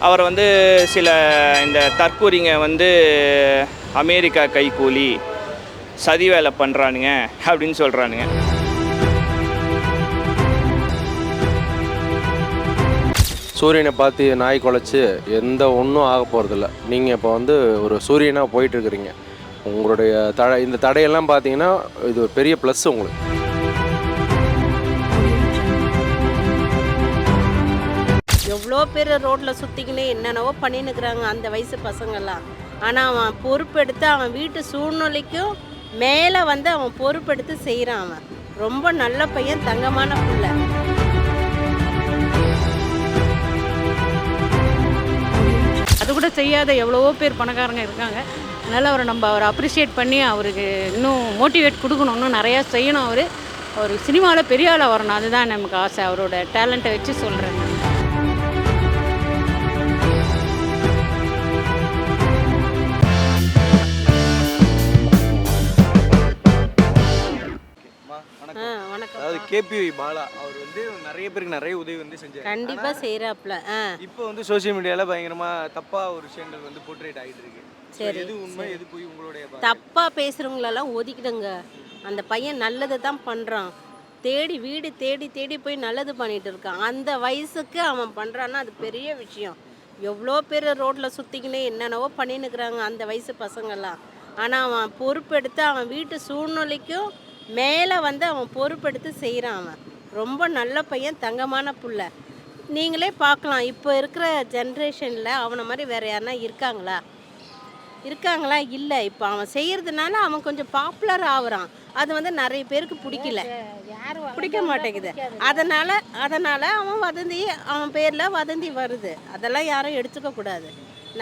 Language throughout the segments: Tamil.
அவர் வந்து சில இந்த தற்கூரிங்க வந்து அமெரிக்கா கைக்கூலி சதி வேலை பண்ணுறானுங்க அப்படின்னு சொல்கிறானுங்க. சூரியனை பார்த்து நாய் குலைச்சி எந்த ஒன்றும் ஆக போகிறதில்ல. நீங்கள் இப்போ வந்து ஒரு சூரியனாக போயிட்டுருக்குறீங்க. உங்களுடைய இந்த தடையெல்லாம் பார்த்தீங்கன்னா இது ஒரு பெரிய ப்ளஸ் உங்களுக்கு. எவ்வளோ பேர் ரோட்டில் சுற்றிக்கினே என்னென்னவோ பண்ணின்னுக்குறாங்க அந்த வயசு பசங்கள்லாம். ஆனால் அவன் பொறுப்பெடுத்து அவன் வீட்டு சூழ்நிலைக்கும் மேலே வந்து அவன் பொறுப்பெடுத்து செய்கிறான். அவன் ரொம்ப நல்ல பையன், தங்கமான பிள்ளை. அது கூட செய்யாத எவ்வளவோ பேர் பணக்காரங்க இருக்காங்க. அதனால் அவரை அப்ரிஷியேட் பண்ணி அவருக்கு இன்னும் மோட்டிவேட் கொடுக்கணும், இன்னும் நிறையா செய்யணும். அவர் சினிமாவில் பெரிய ஆளாக வரணும், அதுதான் நமக்கு ஆசை. அவரோட டேலண்ட்டை வச்சு சொல்கிறேன். அதாவது கேபிவி பாலா அவர் வந்து நிறைய பேருக்கு நிறைய உதவி வந்து செஞ்சார். கண்டிப்பாக செய்கிறாப்புல. இப்போ வந்து சோஷியல் மீடியாவில் பயங்கரமாக தப்பாக ஒரு விஷயங்கள் வந்து போர்ட்ரேட் ஆகிட்டு இருக்கு. சரி, எது உண்மை எது போய் உங்களுடைய தப்பாக பேசுகிறவங்களெல்லாம் ஒதுக்கிடுங்க. அந்த பையன் நல்லது தான் பண்ணுறான். வீடு தேடி தேடி போய் நல்லது பண்ணிட்டு இருக்கான். அந்த வயசுக்கு அவன் பண்ணுறான்னா அது பெரிய விஷயம். எவ்வளோ பேர் ரோட்டில் சுற்றிக்கினே என்னென்னவோ பண்ணின்னுக்குறாங்க அந்த வயசு பசங்கள்லாம். ஆனால் அவன் பொறுப்பெடுத்து அவன் வீட்டு சூழ்நிலைக்கும் மேலே வந்து அவன் பொறுப்பெடுத்து செய்கிறான். அவன் ரொம்ப நல்ல பையன், தங்கமான பிள்ளை. நீங்களே பார்க்கலாம், இப்போ இருக்கிற ஜென்ரேஷனில் அவனை மாதிரி வேறு யாருன்னா இருக்காங்களா? இல்லை. இப்போ அவன் செய்கிறதுனால அவன் கொஞ்சம் பாப்புலர் ஆகுறான். அது வந்து நிறைய பேருக்கு பிடிக்க மாட்டேங்குது. அதனால் அவன் பேரில் வதந்தி வருது. அதெல்லாம் யாரும் எடுத்துக்கக்கூடாது.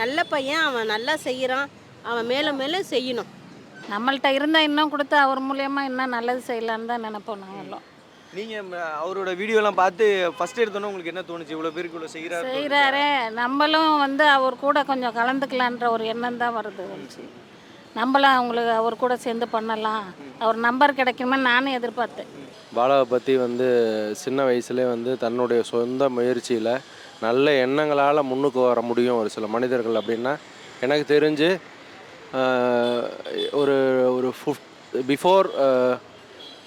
நல்ல பையன், அவன் நல்லா செய்கிறான். அவன் மேலும் மேலும் செய்யணும். நம்மள்கிட்ட இருந்தால் இன்னும் கொடுத்து அவர் மூலியமாக இன்னும் நல்லது செய்யலான்னு தான் நினைப்போம் நாங்களும். நீங்கள் அவரோட வீடியோலாம் பார்த்து ஃபஸ்ட் எடுத்தோன்னே உங்களுக்கு என்ன தோணுச்சு? இவ்வளோ பேருக்கு இவ்வளோ செய்கிறாரே, நம்மளும் வந்து அவர் கூட கொஞ்சம் கலந்துக்கலான்ற ஒரு எண்ணம் தான் வருது. நம்மளும் அவங்களுக்கு அவர் கூட சேர்ந்து பண்ணலாம், அவர் நம்பர் கிடைக்குமே நானும் எதிர்பார்த்தேன். பாலாவை பற்றி வந்து சின்ன வயசுலேயே வந்து தன்னுடைய சொந்த முயற்சியில் நல்ல எண்ணங்களால் முன்னுக்கு வர முடியும் ஒரு சில மனிதர்கள் அப்படின்னா எனக்கு தெரிஞ்சு ஒரு பிஃபோர்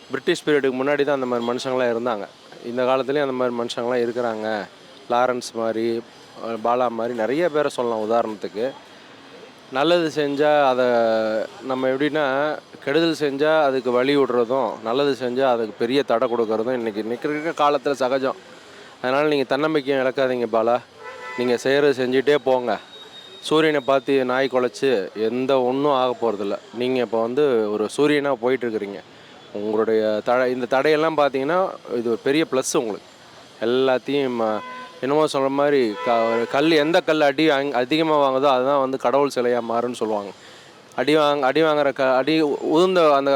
பிரிட்டிஷ் பீரியடுக்கு முன்னாடி தான் அந்த மாதிரி மனுஷங்களாம் இருந்தாங்க. இந்த காலத்துலேயும் அந்த மாதிரி மனுஷங்களாம் இருக்கிறாங்க. லாரன்ஸ் மாதிரி, பாலா மாதிரி நிறைய பேரை சொல்லலாம். உதாரணத்துக்கு நல்லது செஞ்சால் அதை நம்ம எப்படின்னா கெடுதல் செஞ்சால் அதுக்கு வழி விடுறதும், நல்லது செஞ்சால் அதுக்கு பெரிய தடை கொடுக்கறதும் இன்றைக்கி இருக்கிற காலத்தில் சகஜம். அதனால் நீங்கள் தன்னம்பிக்கையும் இழக்காதீங்க பாலா. நீங்கள் செய்கிறது செஞ்சுட்டே போங்க. சூரியனை பார்த்து நாய் குலைச்சி எந்த ஒன்றும் ஆக போகிறதில்ல. நீங்கள் இப்போ வந்து ஒரு சூரியனாக போயிட்டுருக்குறீங்க. உங்களுடைய இந்த தடையெல்லாம் பார்த்தீங்கன்னா இது ஒரு பெரிய ப்ளஸ் உங்களுக்கு. எல்லாத்தையும் என்னமோ சொல்கிற மாதிரி எந்த கல் அதிகமாக வாங்குதோ அதுதான் வந்து கடவுள் சிலையாக மாறுன்னு சொல்லுவாங்க. அடி வாங்குற உதிர்ந்த அந்த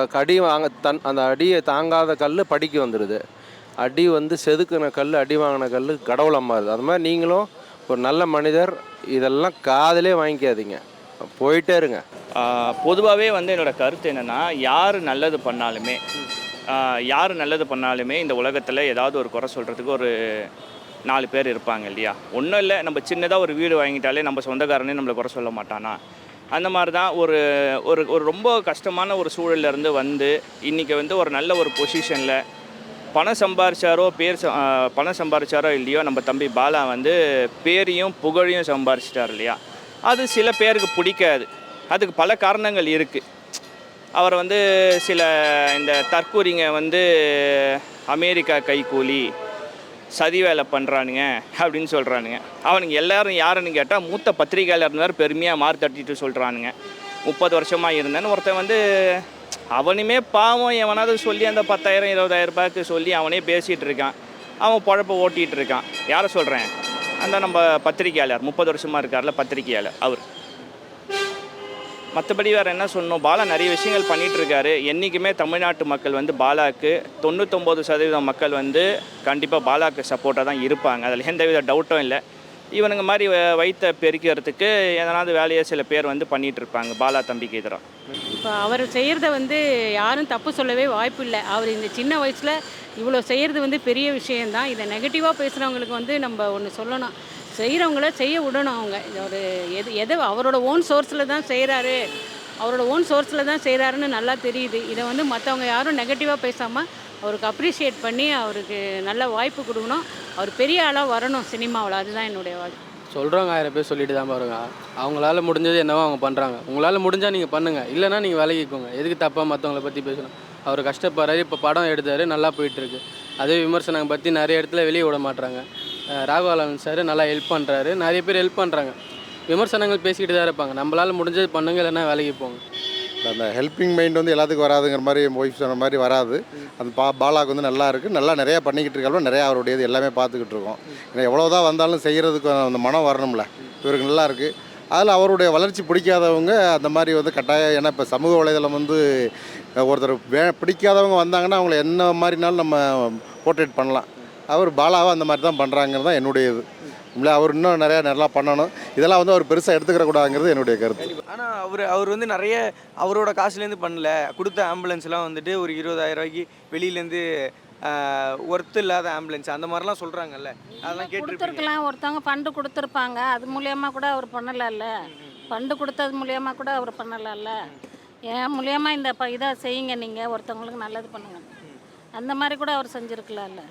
அந்த அடியை தாங்காத கல் படிக்கு வந்துடுது. அடி வந்து செதுக்கின கல், அடி வாங்கின கல் கடவுளாக மாறுது. அது மாதிரி நீங்களும் ஒரு நல்ல மனிதர். இதெல்லாம் காதலே வாங்கிக்காதீங்க, போயிட்டே இருங்க. பொதுவாகவே வந்து என்னோடய கருத்து என்னென்னா, யார் நல்லது பண்ணாலுமே இந்த உலகத்தில் ஏதாவது ஒரு குறை சொல்கிறதுக்கு ஒரு 4 பேர் இருப்பாங்க இல்லையா? ஒன்றும் இல்லை, நம்ம சின்னதாக ஒரு வீடு வாங்கிட்டாலே நம்ம சொந்தக்காரனே நம்மளை குறை சொல்ல மாட்டானா? அந்த மாதிரி தான் ஒரு ஒரு ரொம்ப கஷ்டமான ஒரு சூழலேருந்து வந்து இன்றைக்கி வந்து ஒரு நல்ல ஒரு பொசிஷனில் பணம் சம்பாரிச்சாரோ இல்லையோ, நம்ம தம்பி பாலா வந்து பேரையும் புகழையும் சம்பாரிச்சிட்டார் இல்லையா? அது சில பேருக்கு பிடிக்காது. அதுக்கு பல காரணங்கள் இருக்குது. அவரை வந்து சில இந்த தற்கூரிங்க வந்து அமெரிக்கா கைக்கூலி சதி வேலை பண்ணுறானுங்க அப்படின்னு சொல்கிறானுங்க. அவனுங்க எல்லோரும் யாருன்னு கேட்டால் மூத்த பத்திரிகையாளர் இருந்தார், பெருமையாக மாறு தட்டிட்டு சொல்கிறானுங்க. 30 வருஷமாக இருந்தேன்னு ஒருத்தன் வந்து அவனுமே பாவம் எவனாவது சொல்லி அந்த 10,000 20,000 ரூபாய்க்கு சொல்லி அவனே பேசிகிட்டு இருக்கான். அவன் பழப்ப ஓட்டிகிட்டு இருக்கான். யாரை சொல்கிறேன்? அந்த நம்ம பத்திரிகையாளர் 30 வருஷமாக இருக்கார்ல பத்திரிகையாளர் அவர். மற்றபடி வேறு என்ன சொல்லணும்? பாலா நிறைய விஷயங்கள் பண்ணிகிட்ருக்காரு. என்றைக்குமே தமிழ்நாட்டு மக்கள் வந்து பாலாவுக்கு 99% மக்கள் வந்து கண்டிப்பாக பாலாவுக்கு சப்போர்ட்டாக தான் இருப்பாங்க. அதில் எந்தவித டவுட்டும் இல்லை. இவனுங்க மாதிரி வயிற்றை பெருக்கிறதுக்கு எதனாவது வேலையை சில பேர் வந்து பண்ணிகிட்டு இருப்பாங்க பாலா தம்பிக்கு எதிராக. இப்போ அவர் செய்கிறத வந்து யாரும் தப்பு சொல்லவே வாய்ப்பு இல்லை. அவர் இந்த சின்ன வயசில் இவ்வளோ செய்கிறது வந்து பெரிய விஷயந்தான். இதை நெகட்டிவாக பேசுகிறவங்களுக்கு வந்து நம்ம ஒன்று சொல்லணும். செய்கிறவங்கள செய்ய விடணும். அவங்க இது ஒரு எது அவரோட ஓன் சோர்ஸில் தான் செய்கிறாரு, அவரோட ஓன் சோர்ஸில் தான் செய்கிறாருன்னு நல்லா தெரியுது. இதை வந்து மற்றவங்க யாரும் நெகட்டிவாக பேசாமல் அவருக்கு அப்ரிஷியேட் பண்ணி அவருக்கு நல்ல வாய்ப்பு கொடுக்கணும். அவர் பெரிய ஆளாக வரணும் சினிமாவில். அதுதான் என்னுடைய வாழ்க்கை. சொல்கிறவங்க 1000 பேர் சொல்லிட்டு தான் பாருங்க. அவங்களால முடிஞ்சது என்னவோ அவங்க பண்ணுறாங்க. உங்களால் முடிஞ்சால் நீங்கள் பண்ணுங்கள், இல்லைனா நீங்கள் விலகிக்கோங்க. எதுக்கு தப்பாக மற்றவங்கள பற்றி பேசணும்? அவர் கஷ்டப்படுறாரு, இப்போ படம் எடுத்தார், நல்லா போயிட்டுருக்கு. அதே விமர்சனம் பற்றி நிறைய இடத்துல வெளியே விட மாட்றாங்க. ராகவாலன் சார் நல்லா ஹெல்ப் பண்ணுறாரு, நிறைய பேர் ஹெல்ப் பண்ணுறாங்க. விமர்சனங்கள் பேசிக்கிட்டு தான் இருப்பாங்க. நம்மளால் முடிஞ்சது பண்ணுங்க, இல்லைன்னா வேலைக்கு போங்க. அந்த ஹெல்பிங் மைண்ட் வந்து எல்லாத்துக்கும் வராதுங்கிற மாதிரி ஒய்ஃப் சொன்ன மாதிரி வராது. அந்த பாலாவுக்கு வந்து நல்லா இருக்குது, நல்லா நிறையா பண்ணிக்கிட்டு இருக்காலும் நிறையா அவருடையது எல்லாமே பார்த்துக்கிட்டு இருக்கோம். ஏன்னா எவ்வளோ தான் வந்தாலும் செய்கிறதுக்கு அந்த மனம் வரணும்ல. இவருக்கு நல்லா இருக்குது. அதில் அவருடைய வளர்ச்சி பிடிக்காதவங்க அந்த மாதிரி வந்து கட்டாயம். ஏன்னா இப்போ சமூக வலைதளம் வந்து ஒருத்தர் பிடிக்காதவங்க வந்தாங்கன்னா அவங்கள என்ன மாதிரினாலும் நம்ம போர்ட்ரேட் பண்ணலாம். அவர் பாலாவை அந்த மாதிரி தான் பண்ணுறாங்கிறது தான் என்னுடைய இது. இல்லை, அவர் இன்னும் நிறையா நல்லா பண்ணணும். இதெல்லாம் வந்து அவர் பெருசாக எடுத்துக்கிறக்கூடாதுங்கிறது என்னுடைய கருத்து. ஆனால் அவர் வந்து நிறைய அவரோட காசுலேருந்து பண்ணல. கொடுத்த ஆம்புலன்ஸ்லாம் வந்துட்டு ஒரு 20,000 ரூபாய்க்கு வெளியிலேருந்து ஒர்த்து இல்லாத ஆம்புலன்ஸ் அந்த மாதிரிலாம் சொல்கிறாங்கல்ல, அதெல்லாம் கொடுத்துருக்கலாம். ஒருத்தவங்க ஃபண்டு கொடுத்துருப்பாங்க, அது மூலியமாக கூட அவர் பண்ணலாம்ல. ஃபண்டு கொடுத்தது மூலியமாக கூட அவர் பண்ணலாம்ல. என் மூலியமாக இந்த இதை செய்யுங்க, நீங்கள் ஒருத்தவங்களுக்கு நல்லது பண்ணுங்க, அந்த மாதிரி கூட அவர் செஞ்சுருக்கலாம்ல.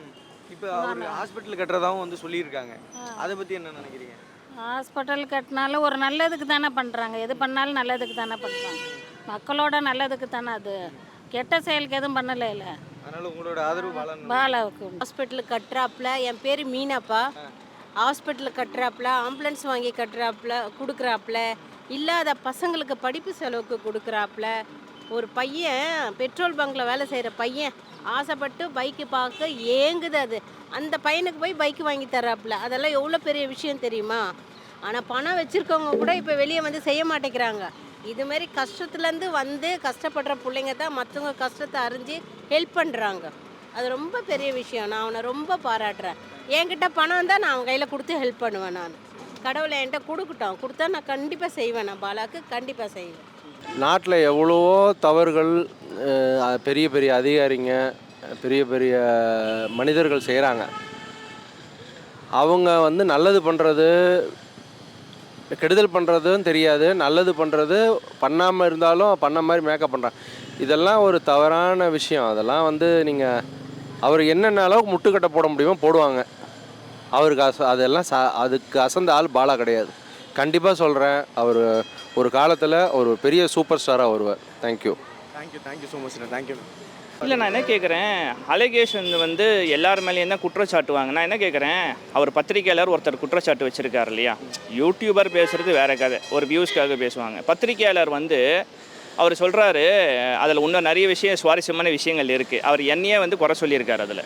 இப்போ அவர் ஹாஸ்பிட்டல் கட்டுறதாகவும் வந்து சொல்லியிருக்காங்க. அதை பற்றி என்ன நினைக்கிறீங்க? ஹாஸ்பிட்டல் கட்டினாலும் ஒரு நல்லதுக்கு தானே பண்ணுறாங்க. எது பண்ணாலும் நல்லதுக்கு தானே பண்ணுறாங்க. மக்களோட நல்லதுக்கு தானே. அது கெட்ட செயலுக்கு எதுவும் பண்ணலை இல்லை. அதனால் உங்களோட ஆதரவு பாலாவுக்கு. ஹாஸ்பிட்டலுக்கு கட்டுறாப்புல, என் பேர் மீனாப்பா. ஹாஸ்பிட்டலுக்கு கட்டுறாப்புல, ஆம்புலன்ஸ் வாங்கி கட்டுறாப்புல கொடுக்குறாப்புல, இல்லாத பசங்களுக்கு படிப்பு செலவுக்கு கொடுக்குறாப்புல. ஒரு பையன் பெட்ரோல் பங்கில் வேலை செய்கிற பையன் ஆசைப்பட்டு பைக்கு பார்க்க ஏங்குது. அந்த பையனுக்கு போய் பைக்கு வாங்கி தர்றாப்புல. அதெல்லாம் எவ்வளோ பெரிய விஷயம் தெரியுமா? ஆனால் பணம் வச்சுருக்கவங்க கூட இப்போ வெளியே வந்து செய்ய மாட்டேங்கிறாங்க. இதுமாரி கஷ்டத்துலேருந்து வந்து கஷ்டப்படுற பிள்ளைங்க தான் மற்றவங்க கஷ்டத்தை அறிஞ்சு ஹெல்ப் பண்ணுறாங்க. அது ரொம்ப பெரிய விஷயம். நான் அவனை ரொம்ப பாராட்டுறேன். என்கிட்ட பணம் வந்தால் நான் அவன் கையில் கொடுத்து ஹெல்ப் பண்ணுவேன். நான் கடவுளை என்கிட்ட கொடுத்தா நான் கண்டிப்பாக செய்வேன். நான் பாலாவுக்கு கண்டிப்பாக செய்வேன். நாட்டில் எவ்வளவோ தவறுகள் பெரிய பெரிய அதிகாரிங்க, பெரிய பெரிய மனிதர்கள் செய்கிறாங்க. அவங்க வந்து நல்லது பண்ணுறது, கெடுதல் பண்ணுறதும் தெரியாது, நல்லது பண்ணுறது பண்ணாமல் இருந்தாலும் பண்ண மாதிரி மேக்கப் பண்ணுறாங்க. இதெல்லாம் ஒரு தவறான விஷயம். அதெல்லாம் வந்து நீங்கள் அவர் என்னென்ன அளவுக்கு முட்டுக்கட்டை போட முடியுமோ போடுவாங்க. அவருக்கு அதெல்லாம் அதுக்கு அசந்த ஆள் பாலா கிடையாது. கண்டிப்பாக சொல்கிறேன், அவர் ஒரு காலத்தில் ஒரு பெரிய சூப்பர் ஸ்டாராக வருவார். Thank you so much. தேங்க்யூ. இல்லை, நான் என்ன கேட்குறேன், அலிகேஷன் வந்து எல்லார் மேலேயும் தான் குற்றச்சாட்டுவாங்க. நான் என்ன கேட்குறேன், அவர் பத்திரிக்கையாளர் ஒருத்தர் குற்றச்சாட்டு வச்சுருக்காரு இல்லையா? யூடியூபர் பேசுகிறது வேறு கதை, ஒரு வியூஸ்க்காக பேசுவாங்க. பத்திரிக்கையாளர் வந்து அவர் சொல்கிறாரு, அதில் இன்னும் நிறைய சுவாரஸ்யமான விஷயங்கள் இருக்குது. அவர் என்னையே வந்து குறை சொல்லியிருக்காரு அதில்.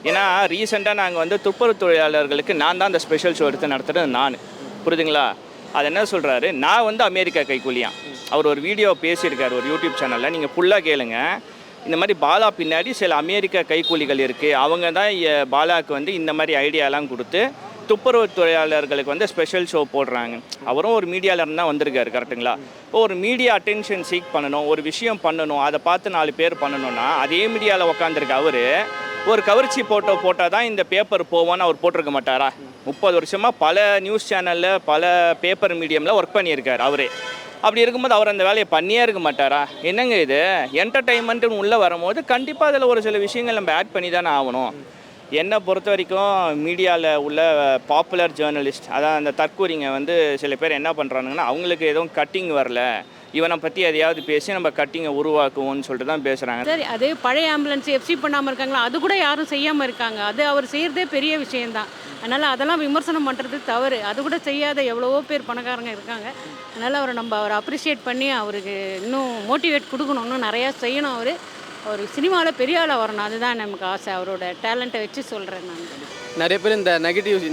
ஏன்னா ரீசெண்டாக நாங்கள் வந்து துப்புரவு தொழிலாளர்களுக்கு நான் தான் அந்த ஸ்பெஷல் ஷோ எடுத்து நடத்துகிறது நான். புரியுதுங்களா? அது என்ன சொல்கிறாரு, நான் வந்து அமெரிக்கா கைக்கூலியான். அவர் ஒரு வீடியோ பேசியிருக்காரு ஒரு யூடியூப் சேனலில், நீங்கள் ஃபுல்லாக கேளுங்க. இந்த மாதிரி பாலா பின்னாடி சில அமெரிக்க கைக்கூலிகள் இருக்குது, அவங்க தான் பாலாவுக்கு வந்து இந்த மாதிரி ஐடியாலாம் கொடுத்து துப்புரவு தொழிலாளர்களுக்கு வந்து ஸ்பெஷல் ஷோ போடுறாங்க. அவரும் ஒரு மீடியாவில் தான் வந்திருக்காரு, கரெக்டுங்களா? இப்போ ஒரு மீடியா அட்டென்ஷன் சீக் பண்ணணும், ஒரு விஷயம் பண்ணணும், அதை பார்த்து 4 பேர் பண்ணணும்னா அதே மீடியாவில் உட்காந்துருக்க அவர் ஒரு கவர்ச்சி போட்டால் தான் இந்த பேப்பர் போவோன்னு அவர் போட்டிருக்க மாட்டாரா? 30 வருஷமாக பல நியூஸ் சேனலில் பல பேப்பர் மீடியமில் ஒர்க் பண்ணியிருக்கார் அவரே. அப்படி இருக்கும்போது அவர் அந்த வேலையை பண்ணியே இருக்க மாட்டாரா? என்னங்க இது என்டர்டெயின்மெண்ட்டுன்னு உள்ளே வரும்போது கண்டிப்பாக அதில் ஒரு சில விஷயங்கள் நம்ம ஆட் பண்ணி தானே ஆகணும். என்னை பொறுத்த வரைக்கும் மீடியாவில் உள்ள பாப்புலர் ஜேர்னலிஸ்ட், அதான் அந்த தற்கூரிங்க வந்து சில பேர் என்ன பண்ணுறானுங்கன்னா, அவங்களுக்கு எதுவும் கட்டிங் வரல, இவனை பற்றி எதையாவது பேசி நம்ம கட்டிங்கை உருவாக்குவோம்னு சொல்லிட்டு தான் பேசுகிறாங்க. சரி, அது பழைய ஆம்புலன்ஸ் எஃப்சி பண்ணாமல் இருக்காங்களா? அது கூட யாரும் செய்யாமல் இருக்காங்க. அது அவர் செய்கிறதே பெரிய விஷயந்தான். அதனால் அதெல்லாம் விமர்சனம் பண்ணுறது தவறு. அது கூட செய்யாத எவ்வளவோ பேர் பணக்காரங்க இருக்காங்க. அதனால் அவரை அப்ரிஷியேட் பண்ணி அவருக்கு இன்னும் மோட்டிவேட் கொடுக்கணும், இன்னும் நிறையா செய்யணும். அவர் சினிமாவில் பெரிய ஆளாக வரணும். அதுதான் நமக்கு ஆசை. அவரோட டேலண்ட்டை வச்சு சொல்கிறேன் நான். நிறைய பேர் இந்த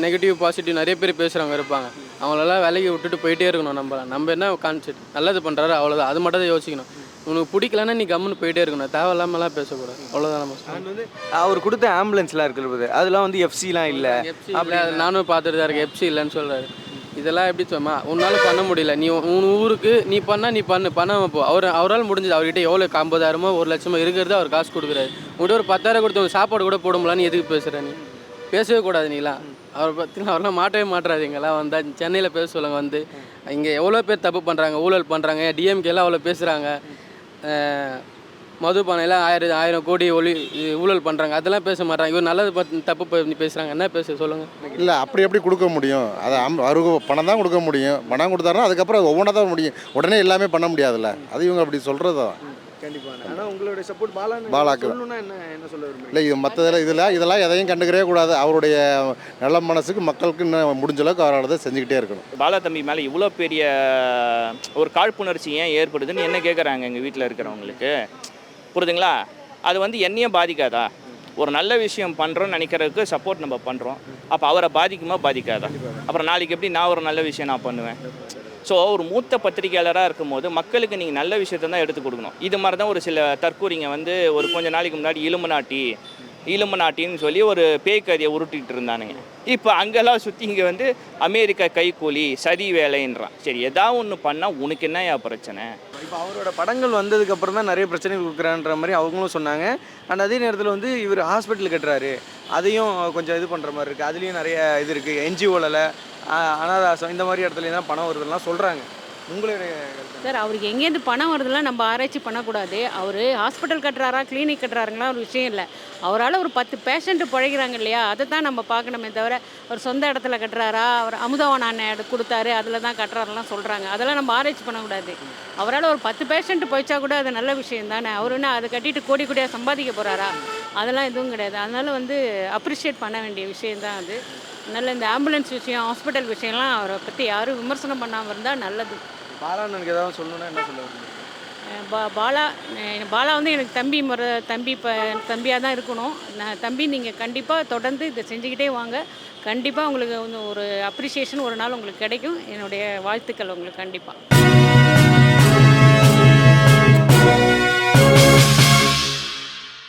நெகட்டிவ் பாசிட்டிவ் நிறைய பேர் பேசுகிறவங்க இருப்பாங்க. அவங்களெல்லாம் விலைக்கு விட்டுட்டு போயிட்டே இருக்கணும். நம்ம என்ன கான்செப்ட் நல்லது பண்ணுறாரு அவ்வளோதான், அது மட்டும் தான் யோசிக்கணும். உனக்கு பிடிக்கலன்னா நீ கம்முன்னு போயிட்டே இருக்கணும், தேவையில்லாமலாம் பேசக்கூடாது, அவ்வளோதான். நம்ம வந்து அவர் கொடுத்த ஆம்புலன்ஸ்லாம் இருக்கிறது அதெல்லாம் வந்து எஃப்சிலாம் இல்லை. அப்படி நானும் பார்த்துட்டு தான் இருக்கேன். எஃப்சி இல்லைன்னு சொல்கிறாரு. இதெல்லாம் எப்படி சொன்னா உன்னால் பண்ண முடியல, நீ உன் ஊருக்கு நீ பண்ணாமல் போ. அவரால் முடிஞ்சது. அவர்கிட்ட எவ்வளோ 50,000 1,00,000 இருக்கிறது அவர் காசு கொடுக்குறாரு. உங்கள்கிட்ட ஒரு 10,000 கொடுத்து சாப்பாடு கூட போட முடியல, நீ எதுக்கு பேசுகிற? நீ பேசவே கூடாது. நீலாம் அவரை பற்றிலாம் அவரெல்லாம் மாட்டவே மாட்டுறாரு. இங்கெல்லாம் வந்தால் சென்னையில் பேச சொல்லுங்க வந்து. இங்கே எவ்வளோ பேர் தப்பு பண்ணுறாங்க, ஊழல் பண்ணுறாங்க. டிஎம்கேலாம் அவ்வளோ பேசுகிறாங்க. மதுபானையில் 1000 கோடி ஊழல் பண்ணுறாங்க. அதெல்லாம் பேச மாட்டாங்க. இவர் நல்லது தப்பு பேசுகிறாங்க. என்ன பேச சொல்லுங்கள். இல்லை அப்படி எப்படி கொடுக்க முடியும்? அதை அவருக்கு பணம் தான் கொடுக்க முடியும். பணம் கொடுத்தாருன்னா அதுக்கப்புறம் ஒவ்வொன்றா தான் முடியும். உடனே எல்லாமே பண்ண முடியாதுல்ல. அது இவங்க அப்படி சொல்கிறது தான். கண்டிப்பாக. ஆனால் உங்களுடைய சப்போர்ட் பாலாக்கு சொல்லணும்னா என்ன சொல்ல விரும்புறீங்க? இல்லை இது மற்றதில் இதெல்லாம் எதையும் கண்டுக்கவே கூடாது. அவருடைய நல்ல மனசுக்கு மக்களுக்கு இன்னும் முடிஞ்ச அளவுக்கு அவரோட செஞ்சுக்கிட்டே இருக்கணும். பாலா தம்பி மேலே இவ்வளோ பெரிய ஒரு காழ்ப்புணர்ச்சி ஏன் ஏற்படுதுன்னு என்ன கேட்குறாங்க எங்கள் வீட்டில் இருக்கிறவங்களுக்கு. புரியுதுங்களா? அது வந்து என்னையும் பாதிக்காதா? ஒரு நல்ல விஷயம் பண்ணுறோன்னு நினைக்கிறதுக்கு சப்போர்ட் நம்ம பண்ணுறோம். அப்போ அவரை பாதிக்குமா பாதிக்காதா? அப்புறம் நாளைக்கு எப்படி நான் ஒரு நல்ல விஷயம் நான் பண்ணுவேன்? ஸோ ஒரு மூத்த பத்திரிகையாளராக இருக்கும்போது மக்களுக்கு நீங்கள் நல்ல விஷயத்தை தான் எடுத்து கொடுக்கணும். இது மாதிரி தான் ஒரு சில தற்கூரிங்க வந்து ஒரு கொஞ்சம் நாளைக்கு முன்னாடி இலும்புநாட்டின்னு சொல்லி ஒரு பேய் கதையை உருட்டிகிட்டு இருந்தானுங்க. இப்போ அங்கெல்லாம் சுற்றி இங்கே வந்து அமெரிக்கா கைக்கூலி சதி வேலைன்றான். சரி, ஏதாவது ஒன்று பண்ணால் உனக்கு என்னையா பிரச்சனை? இப்போ அவரோட படங்கள் வந்ததுக்கப்புறம் தான் நிறைய பிரச்சனைகள் கொடுக்குறான்ற மாதிரி அவங்களும் சொன்னாங்க. அண்ட் அதே நேரத்தில் வந்து இவர் ஹாஸ்பிட்டல் கட்டுறாரு, அதையும் கொஞ்சம் இது பண்ணுற மாதிரி இருக்குது. அதுலேயும் நிறைய இது இருக்குது. என்ஜிஓவில் அனாதாசம் இந்த மாதிரி இடத்துலையும் தான் பணம் வருதுலாம் சொல்கிறாங்க. உங்களுடைய சார், அவருக்கு எங்கேருந்து பணம் வருதுலாம் நம்ம ஆராய்ச்சி பண்ணக்கூடாது. அவர் ஹாஸ்பிட்டல் கட்டுறாரா, கிளினிக் கட்டுறாருங்களா ஒரு விஷயம் இல்லை. அவரால் ஒரு 10 பேஷண்ட்டு பழகிறாங்க இல்லையா, அதை தான் நம்ம பார்க்கணுமே தவிர ஒரு சொந்த இடத்துல கட்டுறாரா, அவர் அமுதவன் அண்ணன் கொடுத்தாரு அதில் தான் கட்டுறாருலாம் சொல்கிறாங்க. அதெல்லாம் நம்ம ஆராய்ச்சி பண்ணக்கூடாது. அவரால் ஒரு 10 பேஷண்ட்டு போயிச்சா கூட அது நல்ல விஷயம் தானே. அவர் என்ன அதை கட்டிட்டு கோடி கோடியாக சம்பாதிக்க போகிறாரா? அதெல்லாம் எதுவும் கிடையாது. அதனால் வந்து அப்ரிஷியேட் பண்ண வேண்டிய விஷயந்தான் அது. அதனால் இந்த ஆம்புலன்ஸ் விஷயம், ஹாஸ்பிட்டல் விஷயம்லாம் அவரை பற்றி யாரும் விமர்சனம் பண்ணாமல் இருந்தால் நல்லது. பாலாண்ணனுக்கு ஏதாவது சொல்லணும்னா என்ன சொல்ல விரும்புறீங்க? பாலா வந்து எனக்கு தம்பியாக தான் இருக்கணும். தம்பி நீங்கள் கண்டிப்பாக தொடர்ந்து இதை செஞ்சுக்கிட்டே வாங்க. கண்டிப்பாக உங்களுக்கு வந்து ஒரு அப்ரிஷியேஷன் ஒரு நாள் உங்களுக்கு கிடைக்கும். என்னுடைய வாழ்த்துக்கள் உங்களுக்கு கண்டிப்பாக.